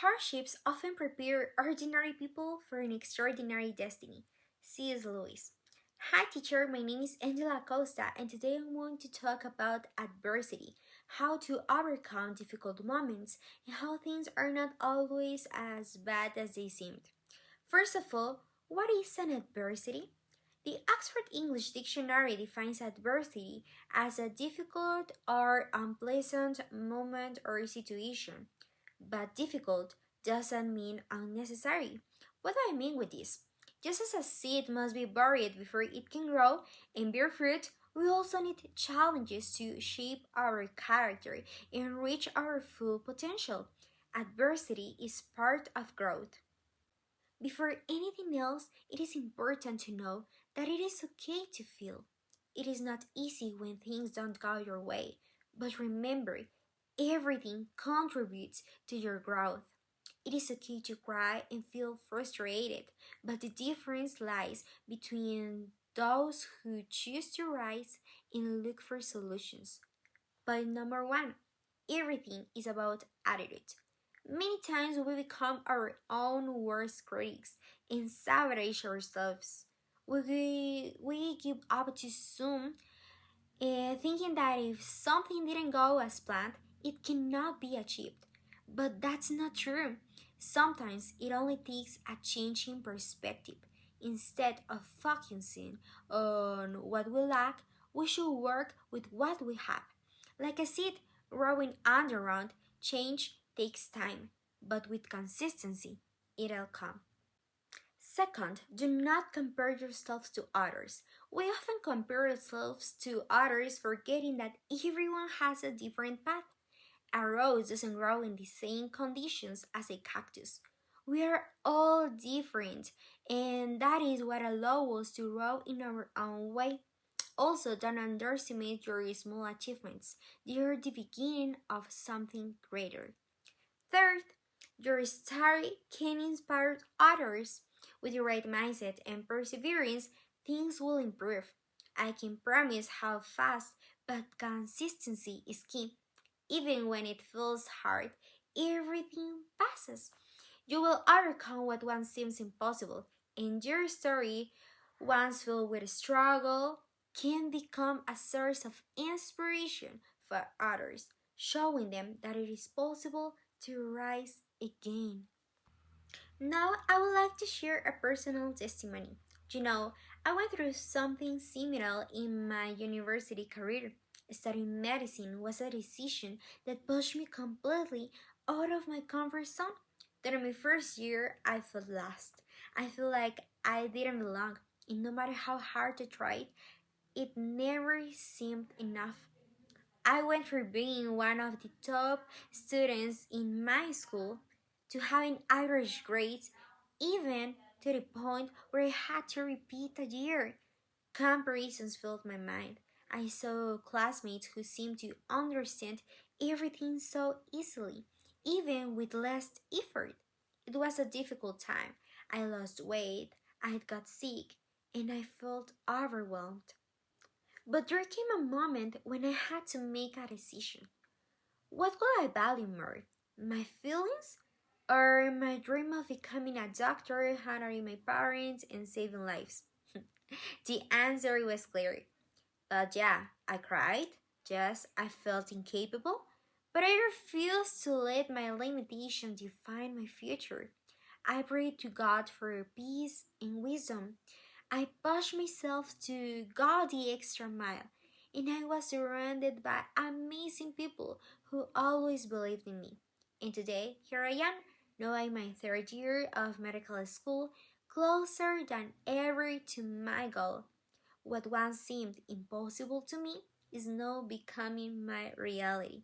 Hardships often prepare ordinary people for an extraordinary destiny. C.S. Lewis. Hi teacher, my name is Angela Acosta and today I want to talk about adversity, how to overcome difficult moments, and how things are not always as bad as they seemed. First of all, what is an adversity? The Oxford English Dictionary defines adversity as a difficult or unpleasant moment or situation. But difficult doesn't mean unnecessary. What do I mean with this? Just as a seed must be buried before it can grow and bear fruit, we also need challenges to shape our character and reach our full potential. Adversity is part of growth. Before anything else, it is important to know that it is okay to feel. It is not easy when things don't go your way, but remember, everything contributes to your growth. It is okay to cry and feel frustrated, but the difference lies between those who choose to rise and look for solutions. But number one, everything is about attitude. Many times we become our own worst critics and sabotage ourselves. We give up too soon, thinking that if something didn't go as planned, it cannot be achieved. But that's not true. Sometimes it only takes a change in perspective. Instead of focusing on what we lack, we should work with what we have. Like a seed growing underground, change takes time, but with consistency, it'll come. Second, do not compare yourselves to others. We often compare ourselves to others, forgetting that everyone has a different path. A rose doesn't grow in the same conditions as a cactus. We are all different, and that is what allows us to grow in our own way. Also, don't underestimate your small achievements. They are the beginning of something greater. Third, your story can inspire others. With the right mindset and perseverance, things will improve. I can promise how fast, but consistency is key. Even when it feels hard, everything passes. You will overcome what once seems impossible, and your story, once filled with struggle, can become a source of inspiration for others, showing them that it is possible to rise again. Now, I would like to share a personal testimony. You know, I went through something similar in my university career. Studying medicine was a decision that pushed me completely out of my comfort zone. During my first year, I felt lost. I feel like I didn't belong, and no matter how hard I tried, it never seemed enough. I went from being one of the top students in my school to having average grades, even to the point where I had to repeat a year. Comparisons filled my mind. I saw classmates who seemed to understand everything so easily, even with less effort. It was a difficult time. I lost weight, I got sick, and I felt overwhelmed. But there came a moment when I had to make a decision. What will I value more? My feelings? Or my dream of becoming a doctor, honoring my parents, and saving lives? The answer was clear. But yeah, I cried. Yes, I felt incapable. But I refused to let my limitation define my future. I prayed to God for peace and wisdom. I pushed myself to go the extra mile, and I was surrounded by amazing people who always believed in me. And today, here I am, now in my third year of medical school, closer than ever to my goal. What once seemed impossible to me is now becoming my reality.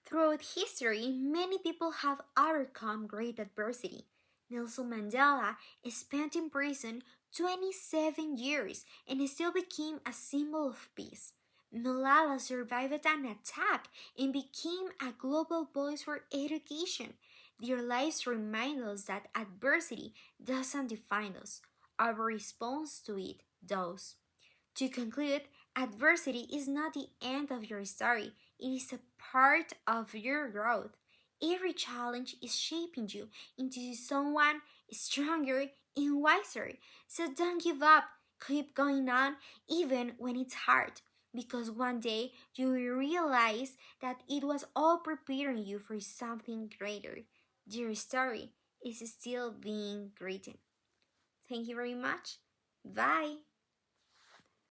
Throughout history, many people have overcome great adversity. Nelson Mandela spent in prison 27 years and still became a symbol of peace. Malala survived an attack and became a global voice for education. Their lives remind us that adversity doesn't define us, our response to it does. To conclude, adversity is not the end of your story, it is a part of your growth. Every challenge is shaping you into someone stronger and wiser. So don't give up. Keep going on even when it's hard. Because one day you will realize that it was all preparing you for something greater. Your story is still being written. Thank you very much. Bye.